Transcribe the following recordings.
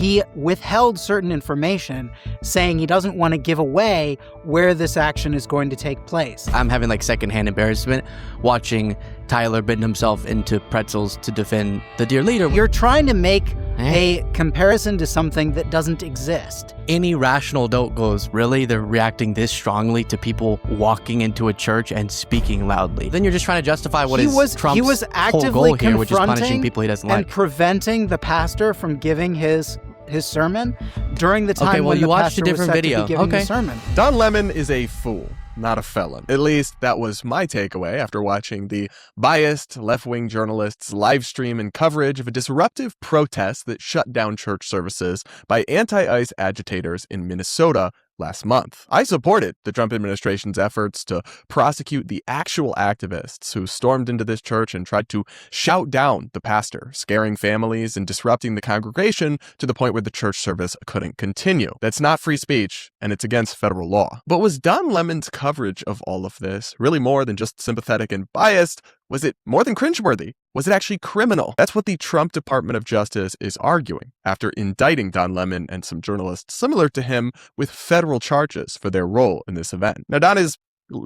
He withheld certain information, saying he doesn't want to give away where this action is going to take place. I'm having like secondhand embarrassment watching Tyler bend himself into pretzels to defend the dear leader. You're trying to make a comparison to something that doesn't exist. Any rational adult goes, really? They're reacting this strongly to people walking into a church and speaking loudly. Then you're just trying to justify what is Trump's whole goal here, which is punishing people he doesn't like. And preventing the pastor from giving his sermon during the time when the pastor was set to be giving the sermon. Don Lemon is a fool, not a felon. At least that was my takeaway after watching the biased left-wing journalists' live stream and coverage of a disruptive protest that shut down church services by anti-ICE agitators in Minnesota last month. I supported the Trump administration's efforts to prosecute the actual activists who stormed into this church and tried to shout down the pastor, scaring families and disrupting the congregation to the point where the church service couldn't continue. That's not free speech, and it's against federal law. But was Don Lemon's coverage of all of this really more than just sympathetic and biased? Was it more than cringeworthy? Was it actually criminal? That's what the Trump Department of Justice is arguing after indicting Don Lemon and some journalists similar to him with federal charges for their role in this event. Now, Don is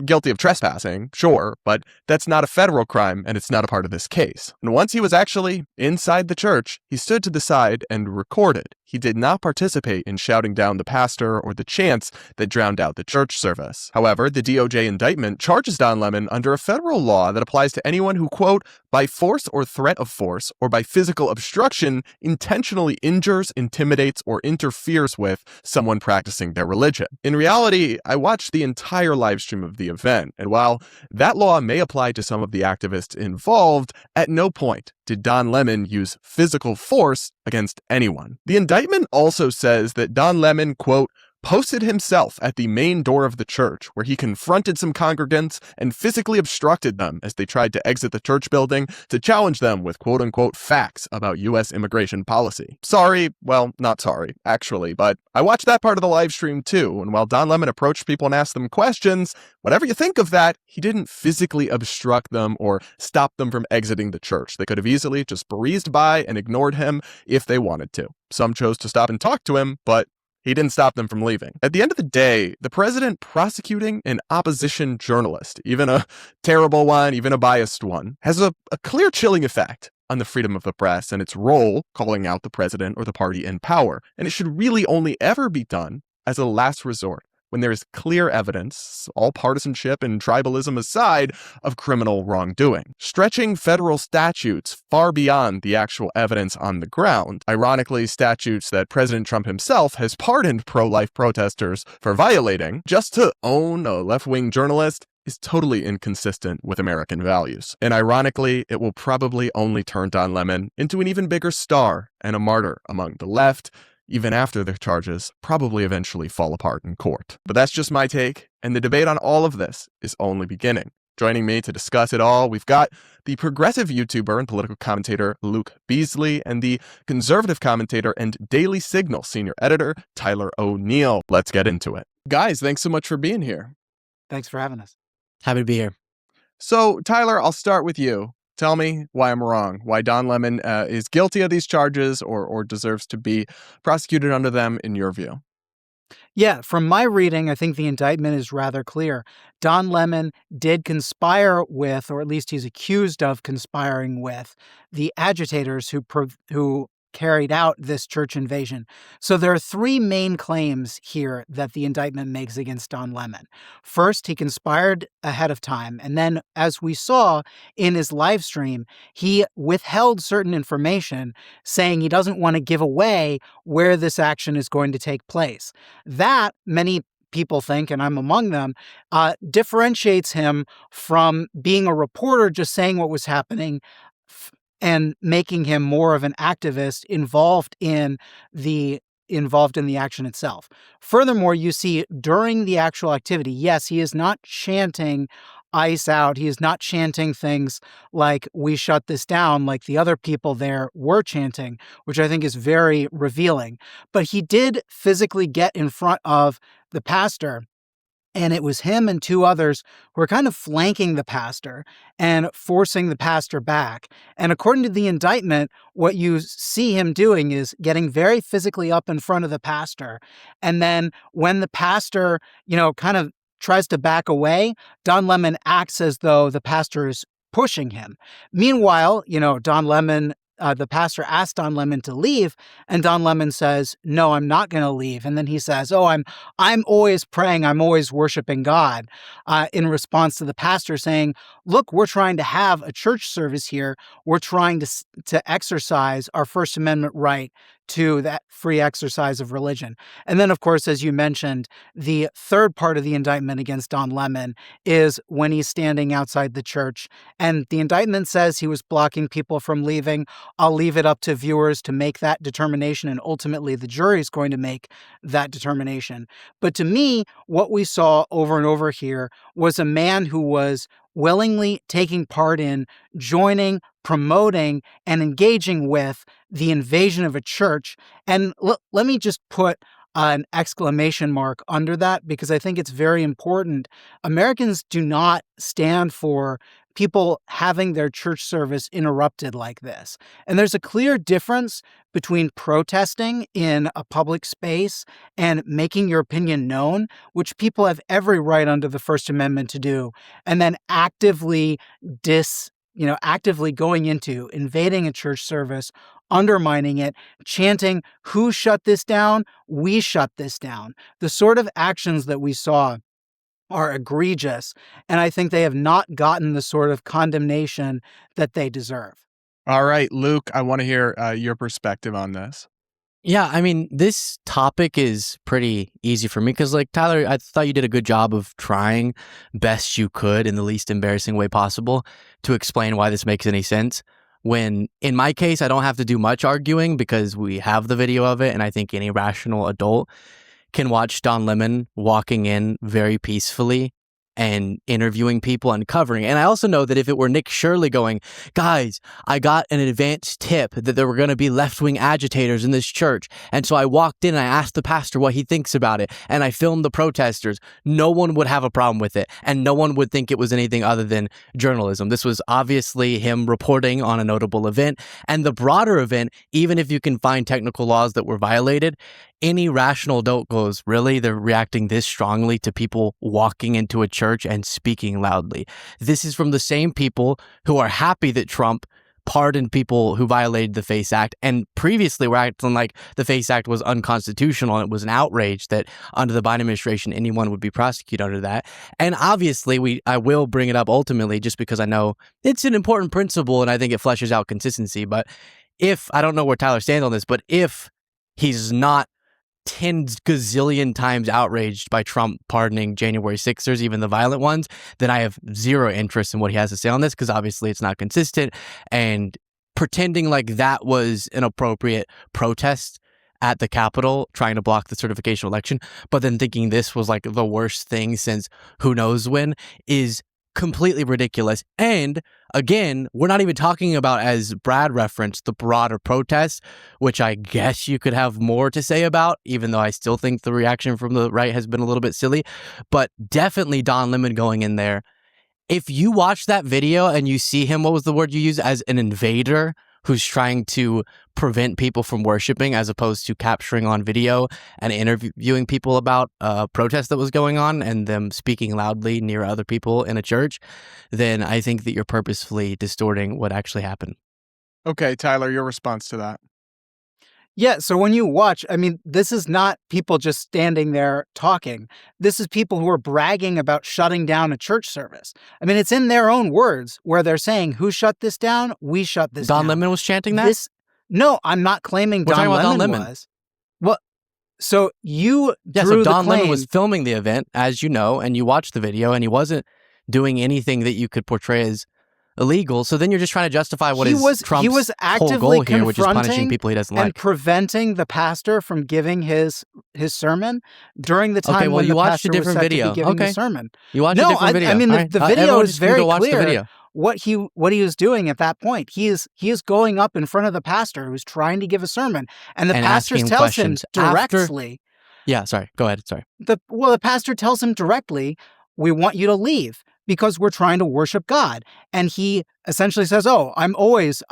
guilty of trespassing, sure, but that's not a federal crime and it's not a part of this case. And once he was actually inside the church, he stood to the side and recorded. He did not participate in shouting down the pastor or the chants that drowned out the church service. However, the DOJ indictment charges Don Lemon under a federal law that applies to anyone who, quote, by force or threat of force or by physical obstruction intentionally injures, intimidates, or interferes with someone practicing their religion. In reality, I watched the entire live stream of the event, and while that law may apply to some of the activists involved, at no point did Don Lemon use physical force against anyone. The indictment also says that Don Lemon, quote, posted himself at the main door of the church where he confronted some congregants and physically obstructed them as they tried to exit the church building to challenge them with quote-unquote facts about U.S. immigration policy. Sorry, well, not sorry, actually, but I watched that part of the live stream too, and while Don Lemon approached people and asked them questions, whatever you think of that, he didn't physically obstruct them or stop them from exiting the church. They could have easily just breezed by and ignored him if they wanted to. Some chose to stop and talk to him, but he didn't stop them from leaving. At the end of the day, the president prosecuting an opposition journalist, even a terrible one, even a biased one, has a clear chilling effect on the freedom of the press and its role calling out the president or the party in power. And it should really only ever be done as a last resort, when there is clear evidence, all partisanship and tribalism aside, of criminal wrongdoing. Stretching federal statutes far beyond the actual evidence on the ground, ironically statutes that President Trump himself has pardoned pro-life protesters for violating, just to own a left-wing journalist, is totally inconsistent with American values. And ironically, it will probably only turn Don Lemon into an even bigger star and a martyr among the left, even after the charges probably eventually fall apart in court. But that's just my take, and the debate on all of this is only beginning. Joining me to discuss it all, we've got the progressive YouTuber and political commentator Luke Beasley and the conservative commentator and Daily Signal senior editor Tyler O'Neill. Let's get into it. Guys, thanks so much for being here. Thanks for having us. Happy to be here. So, Tyler, I'll start with you. Tell me why I'm wrong, why Don Lemon is guilty of these charges or deserves to be prosecuted under them in your view. Yeah, from my reading, I think the indictment is rather clear. Don Lemon did conspire with, or at least he's accused of conspiring with, the agitators who carried out this church invasion. So there are three main claims here that the indictment makes against Don Lemon. First, he conspired ahead of time. And then, as we saw in his live stream, he withheld certain information, saying he doesn't want to give away where this action is going to take place. That, many people think, and I'm among them, differentiates him from being a reporter just saying what was happening and making him more of an activist involved in the action itself. Furthermore, you see during the actual activity, yes, he is not chanting ICE out. He is not chanting things like "we shut this down" like the other people there were chanting, which I think is very revealing. But he did physically get in front of the pastor And it was him and two others who were kind of flanking the pastor and forcing the pastor back. And according to the indictment, what you see him doing is getting very physically up in front of the pastor. And then when the pastor, kind of tries to back away, Don Lemon acts as though the pastor is pushing him. Meanwhile, Don Lemon, the pastor asked Don Lemon to leave, and Don Lemon says, "No, I'm not going to leave." And then he says, "Oh, I'm always praying, I'm always worshiping God," in response to the pastor saying, "Look, we're trying to have a church service here. We're trying to exercise our First Amendment right to that free exercise of religion." And then, of course, as you mentioned, the third part of the indictment against Don Lemon is when he's standing outside the church, and the indictment says he was blocking people from leaving. I'll leave it up to viewers to make that determination, and ultimately the jury is going to make that determination. But to me, what we saw over and over here was a man who was willingly taking part in, joining, promoting, and engaging with the invasion of a church. And let me just put an exclamation mark under that, because I think it's very important. Americans do not stand for people having their church service interrupted like this. And there's a clear difference between protesting in a public space and making your opinion known, which people have every right under the First Amendment to do, and then actively going into, invading a church service, undermining it, chanting, "Who shut this down? We shut this down." The sort of actions that we saw are egregious, and I think they have not gotten the sort of condemnation that they deserve. All right, Luke, I want to hear your perspective on this. Yeah, I mean, this topic is pretty easy for me because, like, Tyler, I thought you did a good job of trying best you could in the least embarrassing way possible to explain why this makes any sense. When, in my case, I don't have to do much arguing because we have the video of it, and I think any rational adult can watch Don Lemon walking in very peacefully and interviewing people and covering. And I also know that if it were Nick Shirley going, "Guys, I got an advance tip that there were going to be left-wing agitators in this church. And so I walked in and I asked the pastor what he thinks about it. And I filmed the protesters," no one would have a problem with it. And no one would think it was anything other than journalism. This was obviously him reporting on a notable event. And the broader event, even if you can find technical laws that were violated, any rational adult goes, "Really? They're reacting this strongly to people walking into a church and speaking loudly." This is from the same people who are happy that Trump pardoned people who violated the FACE Act, and previously were acting like the FACE Act was unconstitutional and it was an outrage that under the Biden administration anyone would be prosecuted under that. And obviously I will bring it up ultimately just because I know it's an important principle and I think it fleshes out consistency. But I don't know where Tyler stands on this, but if he's not 10 gazillion times outraged by Trump pardoning January 6ers, even the violent ones, then I have zero interest in what he has to say on this because obviously it's not consistent. And pretending like that was an appropriate protest at the Capitol trying to block the certification election, but then thinking this was like the worst thing since who knows when, is completely ridiculous. And again, we're not even talking about, as Brad referenced, the broader protests, which I guess you could have more to say about, even though I still think the reaction from the right has been a little bit silly. But definitely Don Lemon going in there. If you watch that video and you see him, what was the word you used, as an invader who's trying to prevent people from worshiping as opposed to capturing on video and interviewing people about a protest that was going on and them speaking loudly near other people in a church, then I think that you're purposefully distorting what actually happened. Okay, Tyler, your response to that. Yeah, so when you watch, I mean, this is not people just standing there talking. This is people who are bragging about shutting down a church service. I mean, it's in their own words where they're saying, "Who shut this down? We shut this down." Don Lemon was chanting that? No, I'm not claiming Don Lemon was. Well, so you drew the Don claim. Lemon was filming the event, as you know, and you watched the video, and he wasn't doing anything that you could portray as illegal. So then you're just trying to justify what is Trump's whole goal here, which is punishing people he doesn't like, and preventing the pastor from giving his sermon during the time when the pastor was set to be giving the sermon. You watched a different video. I mean, the video is very clear. What he was doing at that point. He is going up in front of the pastor who's trying to give a sermon, and the pastor tells him directly. Yeah, sorry. Go ahead. Sorry. The pastor tells him directly, "We want you to leave because we're trying to worship God." And he essentially says, "Oh, I'm always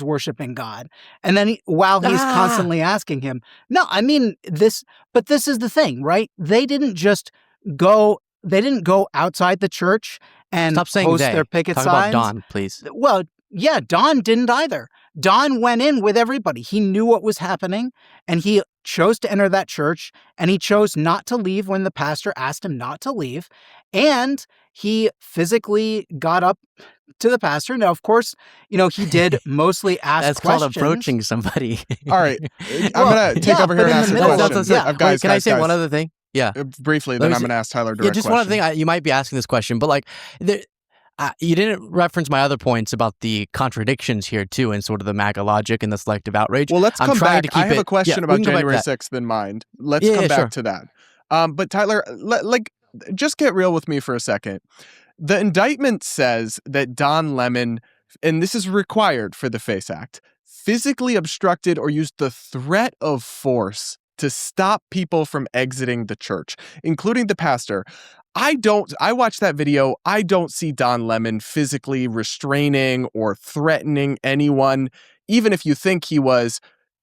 worshiping God." And then while he's Ah! constantly asking him, "No, I mean this," but this is the thing, right? They didn't go outside the church and Stop saying post their they. picket Talk about signs. Don, please. Well, yeah, Don didn't either. Don went in with everybody. He knew what was happening, and he chose to enter that church, and he chose not to leave when the pastor asked him not to leave. And he physically got up to the pastor. Now, of course, he did mostly ask That's called questions. approaching somebody. All right. I'm going to take over here and ask a question. Wait, can I say one other thing? Yeah. Briefly, then I'm going to ask Tyler a direct just question. one other thing. You might be asking this question, but you didn't reference my other points about the contradictions here, too, and sort of the MAGA logic and the selective outrage. Well, let's come back. I have a question about January 6th in mind. Let's come back to that. But Tyler, just get real with me for a second. The indictment says that Don Lemon, and this is required for the FACE Act, physically obstructed or used the threat of force to stop people from exiting the church, including the pastor. I watched that video. I don't see Don Lemon physically restraining or threatening anyone. Even if you think he was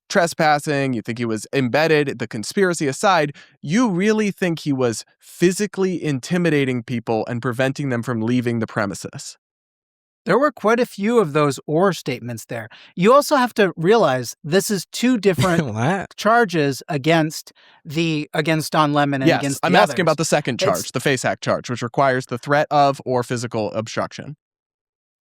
trespassing, you think he was embedded, the conspiracy aside, you really think he was physically intimidating people and preventing them from leaving the premises? There were quite a few of those "or" statements there. You also have to realize this is two different charges against Don Lemon and against the I'm others. asking about the second charge, the FACE Act charge, which requires the threat of or physical obstruction.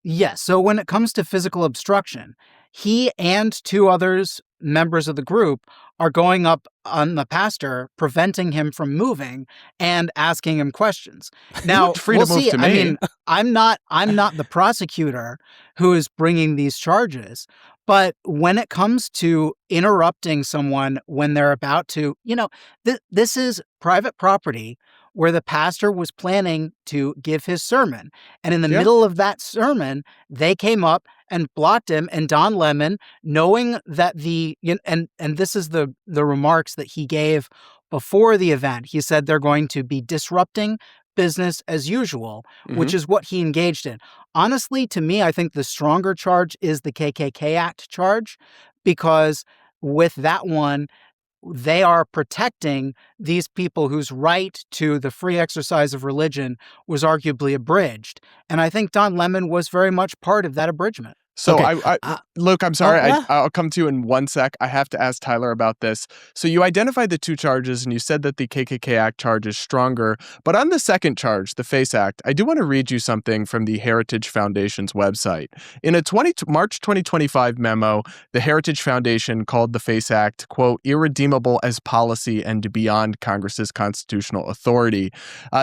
Yes. So when it comes to physical obstruction, he and two others, members of the group, are going up on the pastor, preventing him from moving and asking him questions. Now, we'll see. I mean, I'm not the prosecutor who is bringing these charges, but when it comes to interrupting someone when they're about to, this is private property where the pastor was planning to give his sermon. And in the middle of that sermon, they came up and blocked him. And Don Lemon, knowing that and this is the remarks that he gave before the event, he said they're going to be disrupting business as usual, which is what he engaged in. Honestly, to me, I think the stronger charge is the KKK Act charge, because with that one, they are protecting these people whose right to the free exercise of religion was arguably abridged. And I think Don Lemon was very much part of that abridgment. So, Luke, I'm sorry. I'll come to you in one sec. I have to ask Tyler about this. So you identified the two charges, and you said that the KKK Act charge is stronger. But on the second charge, the FACE Act, I do want to read you something from the Heritage Foundation's website. In a March 2025 memo, the Heritage Foundation called the FACE Act, quote, irredeemable as policy and beyond Congress's constitutional authority.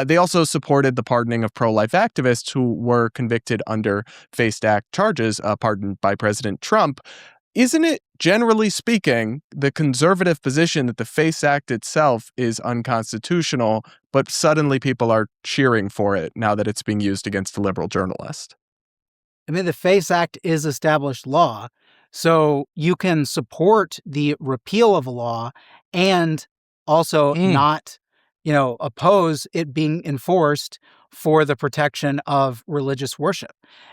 They also supported the pardoning of pro-life activists who were convicted under FACE Act charges, pardoned by President Trump. Isn't it, generally speaking, the conservative position that the FACE Act itself is unconstitutional, but suddenly people are cheering for it now that it's being used against a liberal journalist? I mean, the FACE Act is established law, so you can support the repeal of a law and also not, oppose it being enforced for the protection of religious worship.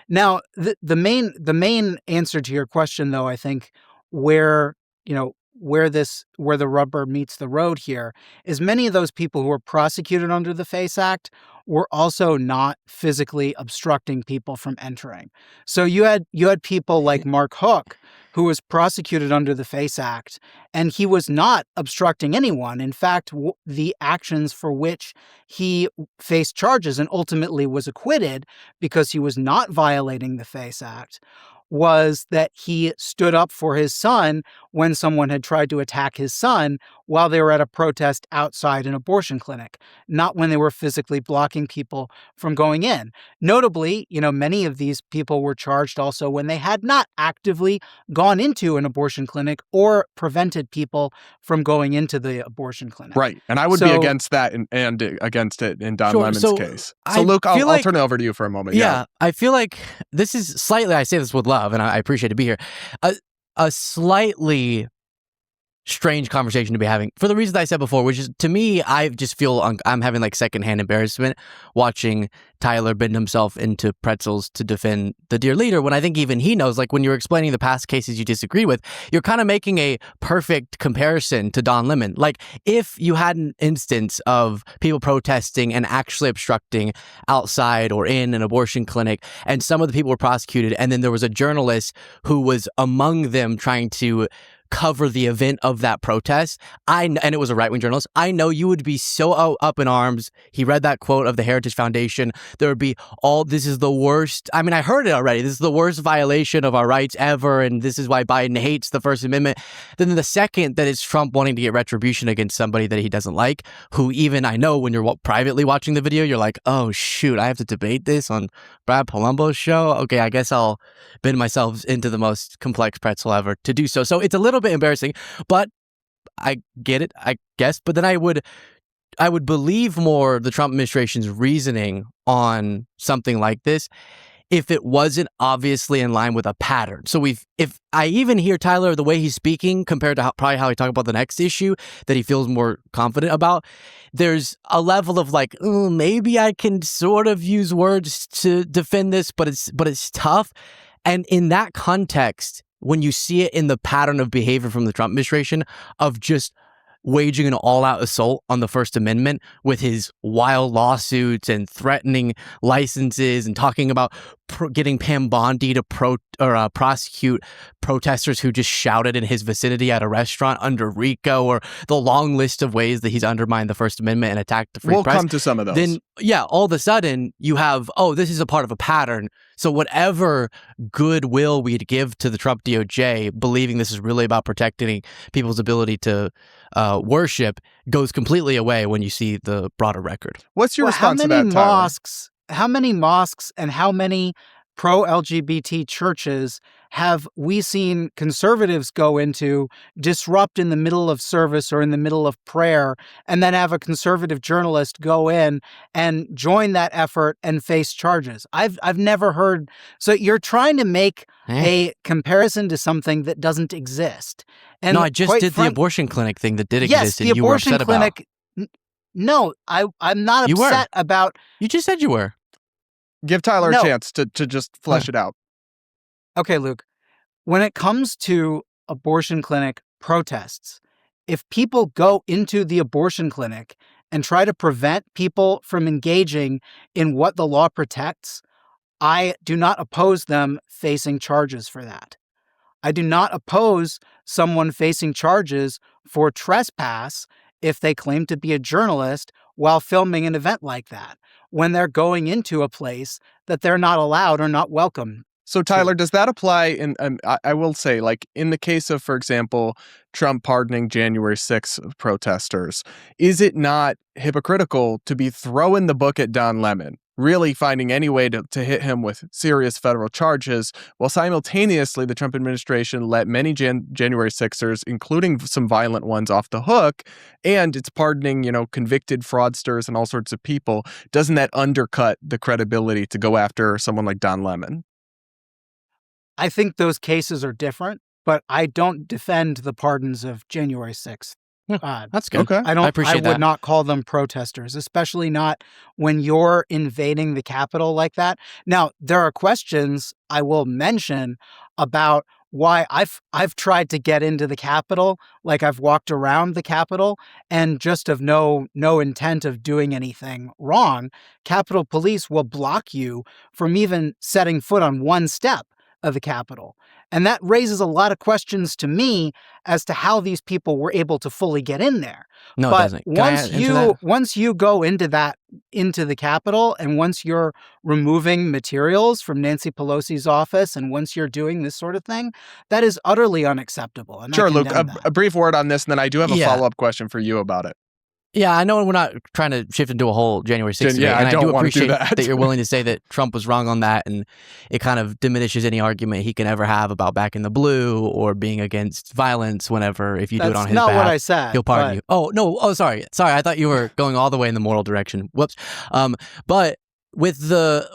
Now, the main answer to your question, though, I think where the rubber meets the road here is many of those people who were prosecuted under the FACE Act were also not physically obstructing people from entering. So you had people like Mark Hook, who was prosecuted under the FACE Act, and he was not obstructing anyone. In fact, the actions for which he faced charges and ultimately was acquitted because he was not violating the FACE Act was that he stood up for his son when someone had tried to attack his son while they were at a protest outside an abortion clinic, not when they were physically blocking people from going in. Notably, many of these people were charged also when they had not actively gone into an abortion clinic or prevented people from going into the abortion clinic. Right. And I would be against that and against it in Don Lemon's case. So Luke, I'll turn it over to you for a moment. Yeah, I feel like this is slightly, I say this with love, and I appreciate to be here, a slightly strange conversation to be having for the reasons I said before, which is, to me, I just feel I'm having like secondhand embarrassment watching Tyler bend himself into pretzels to defend the dear leader, when I think even he knows, like when you're explaining the past cases you disagree with, you're kind of making a perfect comparison to Don Lemon. Like if you had an instance of people protesting and actually obstructing outside or in an abortion clinic, and some of the people were prosecuted, and then there was a journalist who was among them trying to cover the event of that protest, and it was a right-wing journalist, I know you would be so up in arms. He read that quote of the Heritage Foundation. There would be this is the worst. I mean, I heard it already. This is the worst violation of our rights ever, and this is why Biden hates the First Amendment. Then the second that it's Trump wanting to get retribution against somebody that he doesn't like, who even I know when you're privately watching the video, you're like, oh shoot, I have to debate this on Brad Polumbo's show? Okay, I guess I'll bend myself into the most complex pretzel ever to do so. So it's a little bit embarrassing, but I get it, I guess. But then I would believe more the Trump administration's reasoning on something like this if it wasn't obviously in line with a pattern. So if I even hear Tyler, the way he's speaking compared to probably how he talked about the next issue that he feels more confident about, there's a level of like, maybe I can sort of use words to defend this, but it's tough. And in that context, when you see it in the pattern of behavior from the Trump administration of just waging an all-out assault on the First Amendment with his wild lawsuits and threatening licenses and talking about getting Pam Bondi to prosecute protesters who just shouted in his vicinity at a restaurant under RICO, or the long list of ways that he's undermined the First Amendment and attacked the free press. We'll come to some of those. Then, all of a sudden you have, this is a part of a pattern. So whatever goodwill we'd give to the Trump DOJ, believing this is really about protecting people's ability to worship, goes completely away when you see the broader record. What's your response to that, Tyler? How many mosques and how many pro-LGBT churches have we seen conservatives go into, disrupt in the middle of service or in the middle of prayer, and then have a conservative journalist go in and join that effort and face charges? I've never heard. So you're trying to make a comparison to something that doesn't exist. And no, I just did the abortion clinic thing that did exist, and the you were upset clinic, about. No, I'm not upset about. You just said you were. Give Tyler a chance to just flesh it out. Okay, Luke. When it comes to abortion clinic protests, if people go into the abortion clinic and try to prevent people from engaging in what the law protects, I do not oppose them facing charges for that. I do not oppose someone facing charges for trespass if they claim to be a journalist while filming an event like that, when they're going into a place that they're not allowed or not welcome. So, Tyler, does that apply in, I will say, like in the case of, for example, Trump pardoning January 6th protesters, is it not hypocritical to be throwing the book at Don Lemon, really finding any way to hit him with serious federal charges, while simultaneously the Trump administration let many January 6ers, including some violent ones, off the hook, and it's pardoning, convicted fraudsters and all sorts of people? Doesn't that undercut the credibility to go after someone like Don Lemon? I think those cases are different, but I don't defend the pardons of January 6th. That's good. Okay. I would not call them protesters, especially not when you're invading the Capitol like that. Now, there are questions I will mention about why I've tried to get into the Capitol, like I've walked around the Capitol, and just of no intent of doing anything wrong. Capitol Police will block you from even setting foot on one step of the Capitol. And that raises a lot of questions to me as to how these people were able to fully get in there. No, but it doesn't. Once you go into the Capitol, and once you're removing materials from Nancy Pelosi's office, and once you're doing this sort of thing, that is utterly unacceptable. And sure, Luke, a brief word on this, and then I do have a follow-up question for you about it. Yeah, I know we're not trying to shift into a whole January 6th debate, and I do appreciate that you're willing to say that Trump was wrong on that, and it kind of diminishes any argument he can ever have about back in the blue or being against violence whenever, if you do it on his behalf, what I said, he'll pardon you. Oh, no. Oh, sorry. I thought you were going all the way in the moral direction. Whoops. But with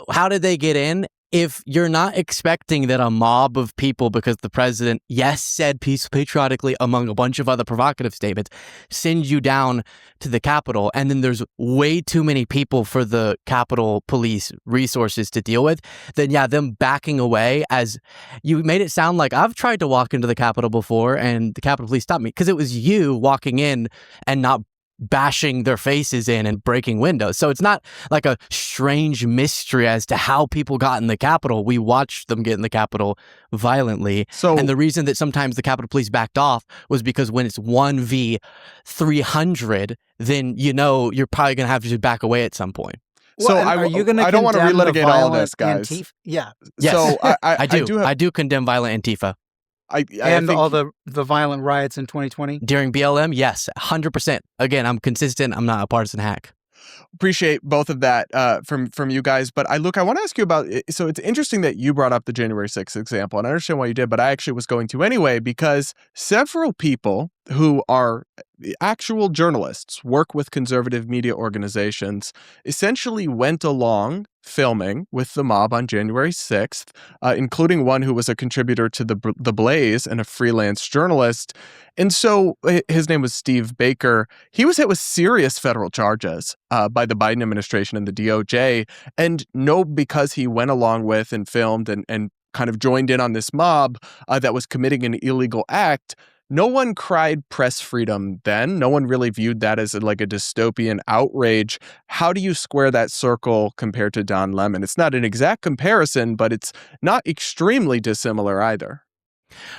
how did they get in? if you're not expecting that a mob of people, because the president, yes, said peace patriotically among a bunch of other provocative statements, sends you down to the Capitol, and then there's way too many people for the Capitol Police resources to deal with, then yeah, them backing away, as you made it sound like I've tried to walk into the Capitol before and the Capitol Police stopped me, because it was you walking in and not bashing their faces in and breaking windows. So it's not like a strange mystery as to how people got in the Capitol. We watched them get in the Capitol violently. And the reason that sometimes the Capitol Police backed off was because when it's 1v300, then you're probably going to have to back away at some point. So are you going to? I don't want to relitigate all of this, guys. Yeah. Yes. So I do condemn violent Antifa. I think all the violent riots in 2020 during BLM. Yes, 100%. Again, I'm consistent. I'm not a partisan hack. Appreciate both of that from you guys. But I want to ask you about, so it's interesting that you brought up the January 6th example, and I understand why you did, but I actually was going to anyway, because several people who are actual journalists, work with conservative media organizations, essentially went along filming with the mob on January 6th, including one who was a contributor to the Blaze and a freelance journalist. And so his name was Steve Baker. He was hit with serious federal charges by the Biden administration and the DOJ. And because he went along with and filmed and kind of joined in on this mob that was committing an illegal act, no one cried press freedom then. No one really viewed that as like a dystopian outrage. How do you square that circle compared to Don Lemon? It's not an exact comparison, but it's not extremely dissimilar either.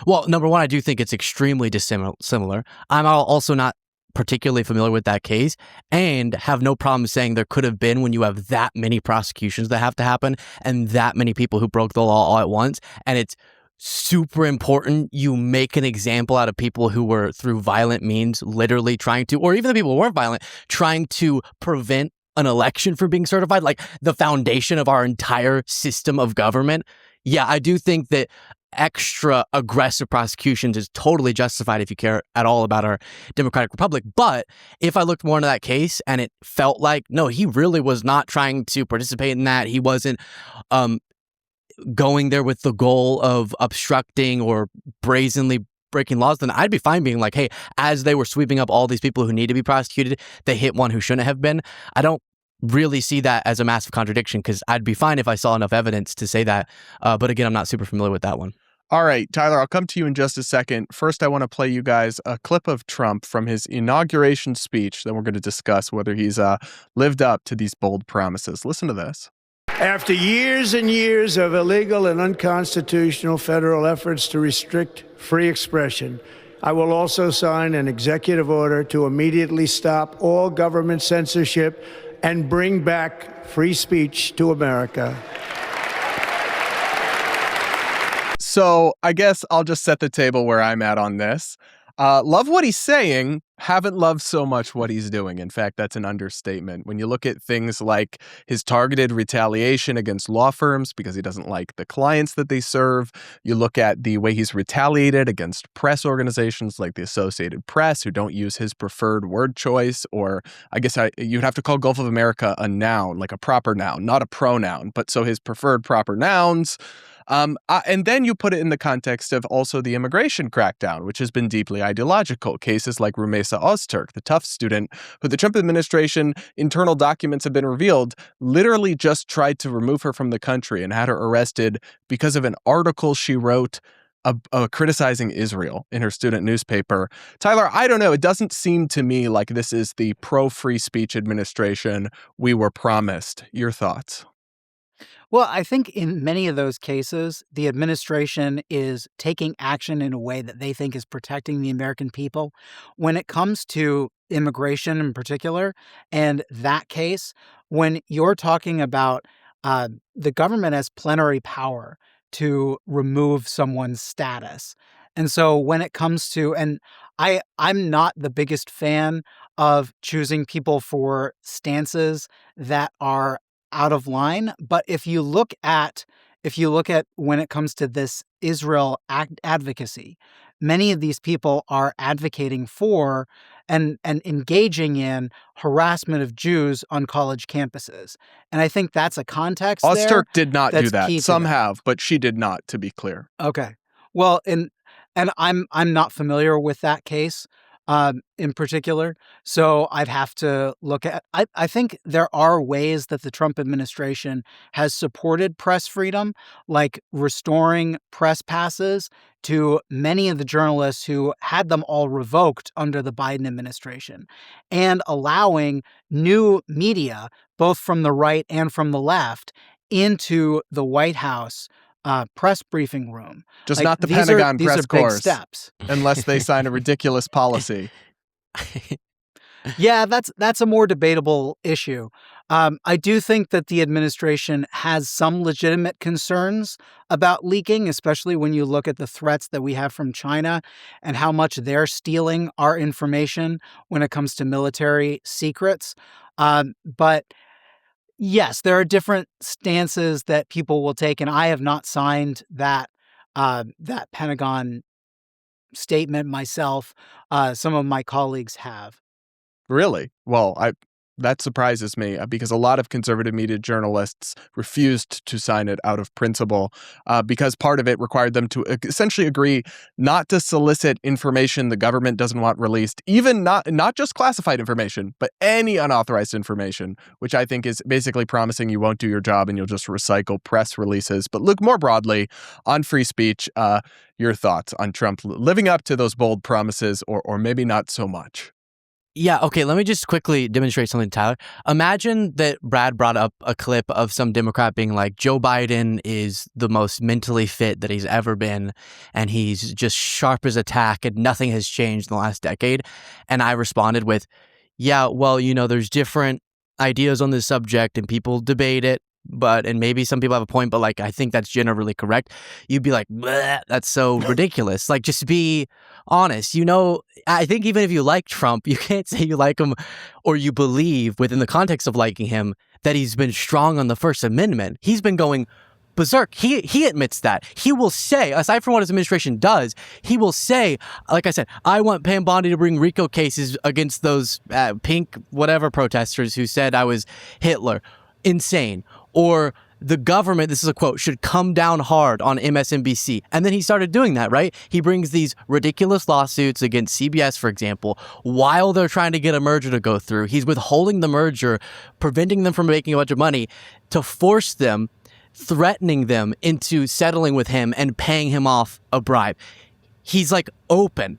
Well, number one, I do think it's extremely dissimilar. I'm also not particularly familiar with that case and have no problem saying there could have been when you have that many prosecutions that have to happen and that many people who broke the law all at once. And it's super important you make an example out of people who were through violent means literally trying to, or even the people who weren't violent, trying to prevent an election from being certified, like the foundation of our entire system of government. Yeah, I do think that extra aggressive prosecutions is totally justified if you care at all about our democratic republic. But if I looked more into that case and it felt like, no, he really was not trying to participate in that, he wasn't going there with the goal of obstructing or brazenly breaking laws, then I'd be fine being like, hey, as they were sweeping up all these people who need to be prosecuted, they hit one who shouldn't have been. I don't really see that as a massive contradiction because I'd be fine if I saw enough evidence to say that. But again, I'm not super familiar with that one. All right, Tyler, I'll come to you in just a second. First, I want to play you guys a clip of Trump from his inauguration speech. Then we're going to discuss whether he's lived up to these bold promises. Listen to this. After years and years of illegal and unconstitutional federal efforts to restrict free expression, I will also sign an executive order to immediately stop all government censorship and bring back free speech to America. So I guess I'll just set the table where I'm at on this. Love what he's saying, haven't loved so much what he's doing. In fact, that's an understatement. When you look at things like his targeted retaliation against law firms because he doesn't like the clients that they serve, you look at the way he's retaliated against press organizations like the Associated Press who don't use his preferred word choice, or I guess you'd have to call Gulf of America a noun, like a proper noun, not a pronoun, but so his preferred proper nouns. And then you put it in the context of also the immigration crackdown, which has been deeply ideological. Cases like Rumeysa Ozturk, the Tufts student, who the Trump administration internal documents have been revealed, literally just tried to remove her from the country and had her arrested because of an article she wrote criticizing Israel in her student newspaper. Tyler, I don't know. It doesn't seem to me like this is the pro-free speech administration we were promised. Your thoughts? Well, I think in many of those cases, the administration is taking action in a way that they think is protecting the American people. When it comes to immigration in particular, and that case, when you're talking about the government has plenary power to remove someone's status. And so when it comes to, and I'm not the biggest fan of choosing people for stances that are out of line. But if you look at when it comes to this Israel advocacy, many of these people are advocating for and engaging in harassment of Jews on college campuses. And I think that's a context there Ozturk did not do that's that. key to Some that. have, but she did not, to be clear. Okay. Well, and I'm not familiar with that case in particular, so I'd have to look at. I think there are ways that the Trump administration has supported press freedom, like restoring press passes to many of the journalists who had them all revoked under the Biden administration, and allowing new media, both from the right and from the left, into the White House press briefing room. Just Like, not the these Pentagon these press are big corps, steps. unless they sign a ridiculous policy. Yeah, that's a more debatable issue. I do think that the administration has some legitimate concerns about leaking, especially when you look at the threats that we have from China and how much they're stealing our information when it comes to military secrets. But yes, there are different stances that people will take, and I have not signed that Pentagon statement myself. Some of my colleagues have. Really? Well, that surprises me because a lot of conservative media journalists refused to sign it out of principle because part of it required them to essentially agree not to solicit information the government doesn't want released, even not just classified information, but any unauthorized information, which I think is basically promising you won't do your job and you'll just recycle press releases. But look, more broadly on free speech, your thoughts on Trump living up to those bold promises or maybe not so much. Yeah, okay, let me just quickly demonstrate something, Tyler. Imagine that Brad brought up a clip of some Democrat being like, Joe Biden is the most mentally fit that he's ever been, and he's just sharp as a tack, and nothing has changed in the last decade. And I responded with, yeah, well, there's different ideas on this subject, and people debate it, and maybe some people have a point, but like, I think that's generally correct. You'd be like, bleh, that's so ridiculous. Like, just be honest. I think even if you like Trump, you can't say you like him or you believe within the context of liking him that he's been strong on the First Amendment. He's been going berserk. He admits that. He will say, aside from what his administration does, he will say, like I said, I want Pam Bondi to bring RICO cases against those pink whatever protesters who said I was Hitler. Insane. Or the government, this is a quote, should come down hard on MSNBC. And then he started doing that, right? He brings these ridiculous lawsuits against CBS, for example, while they're trying to get a merger to go through. He's withholding the merger, preventing them from making a bunch of money to force them, threatening them into settling with him and paying him off a bribe. He's like open,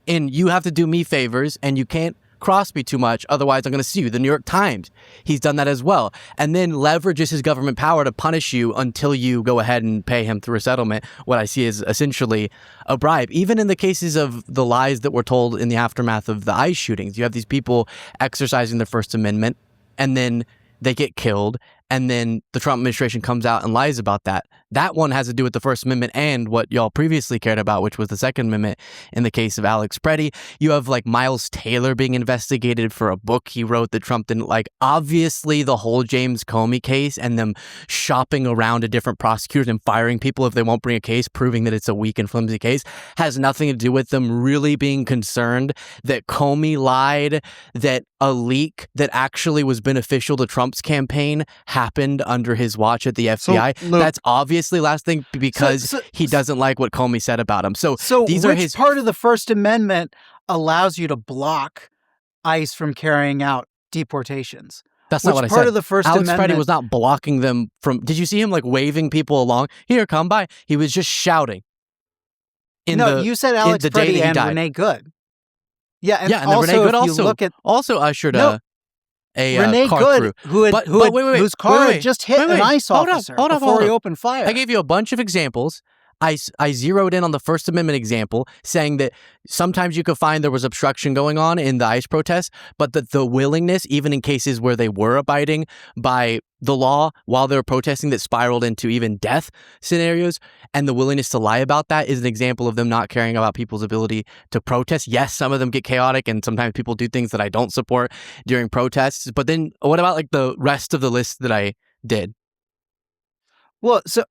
and you have to do me favors and you can't cross me too much, otherwise I'm going to sue you. The New York Times, he's done that as well, and then leverages his government power to punish you until you go ahead and pay him through a settlement, what I see is essentially a bribe. Even in the cases of the lies that were told in the aftermath of the ICE shootings, you have these people exercising their First Amendment, and then they get killed, and then the Trump administration comes out and lies about that. That one has to do with the First Amendment and what y'all previously cared about, which was the Second Amendment in the case of Alex Preddy. You have like Miles Taylor being investigated for a book he wrote that Trump didn't like. Obviously, the whole James Comey case and them shopping around to different prosecutors and firing people if they won't bring a case, proving that it's a weak and flimsy case, has nothing to do with them really being concerned that Comey lied, that a leak that actually was beneficial to Trump's campaign happened under his watch at the FBI. So, Luke, that's obviously last thing because he doesn't like what Comey said about him. So these are his part of the First Amendment allows you to block ICE from carrying out deportations. That's not what I said. Part of the First Alex Amendment Preddy was not blocking them from. Did you see him like waving people along? Here, come by. He was just shouting. You said Alex Preddy and Renee Good. Yeah, and also, Renee Good also ushered a Renee car Good, through. whose car had just hit an ICE officer before he opened fire. I gave you a bunch of examples. I zeroed in on the First Amendment example, saying that sometimes you could find there was obstruction going on in the ICE protests, but that the willingness, even in cases where they were abiding by the law while they were protesting that spiraled into even death scenarios, and the willingness to lie about that is an example of them not caring about people's ability to protest. Yes, some of them get chaotic, and sometimes people do things that I don't support during protests, but then what about like the rest of the list that I did? Well, so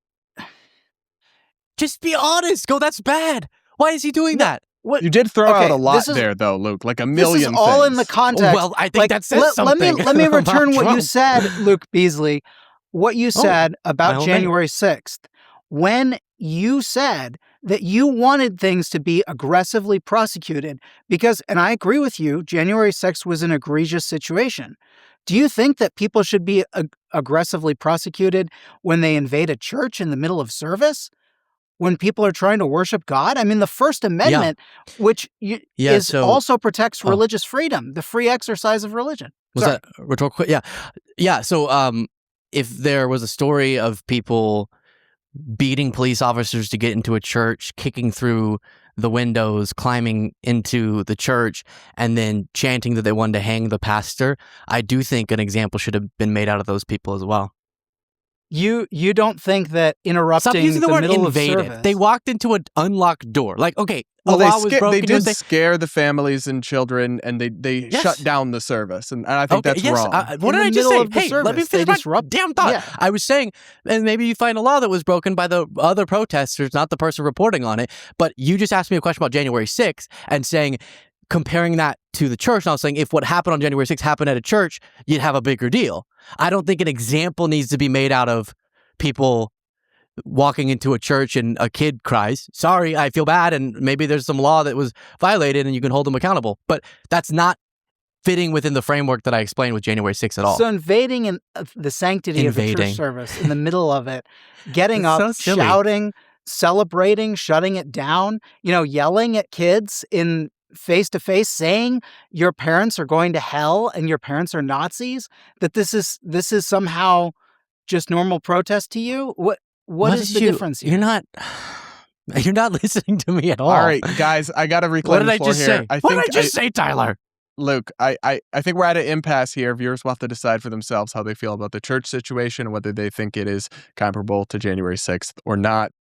just be honest. Go, that's bad. Why is he doing that? What? You did throw Okay, out a lot this is- there, though, Luke. Like a This million is all things. in the context. Well, I think that says let me something about return what you Trump. said, Luke Beasley. What you said by about all January 6th, when you said that you wanted things to be aggressively prosecuted because, and I agree with you, January 6th was an egregious situation. Do you think that people should be aggressively prosecuted when they invade a church in the middle of service? When people are trying to worship God? I mean, the First Amendment, which also protects religious freedom, the free exercise of religion. Was Sorry. that rhetorical? Yeah. So, if there was a story of people beating police officers to get into a church, kicking through the windows, climbing into the church, and then chanting that they wanted to hang the pastor, I do think an example should have been made out of those people as well. You don't think that interrupting Stop using the word middle invaded. of service? They walked into an unlocked door. Like, okay, Well, a law was broken. they did scare the families and children, and they Yes. shut down the service, and I think that's wrong. What In did I the just middle say? of the Hey, let me service, they finish my disrupt- damn thought. Yeah. I was saying, and maybe you find a law that was broken by the other protesters, not the person reporting on it, but you just asked me a question about January 6th and saying, comparing that to the church, and I was saying if what happened on January 6th happened at a church, you'd have a bigger deal. I don't think an example needs to be made out of people walking into a church and a kid cries, sorry, I feel bad, and maybe there's some law that was violated and you can hold them accountable. But that's not fitting within the framework that I explained with January 6th at all. So invading the sanctity of a church service in the middle of it, getting It's up, so silly. shouting, celebrating, shutting it down, yelling at kids in face-to-face, saying your parents are going to hell and your parents are Nazis, that this is somehow just normal protest to you? What is the difference here? You're not listening to me at all. All right, guys, I got to reclaim What did the I floor just here. say? What did I just say, Tyler? Luke, I think we're at an impasse here. Viewers will have to decide for themselves how they feel about the church situation and whether they think it is comparable to January 6th or not.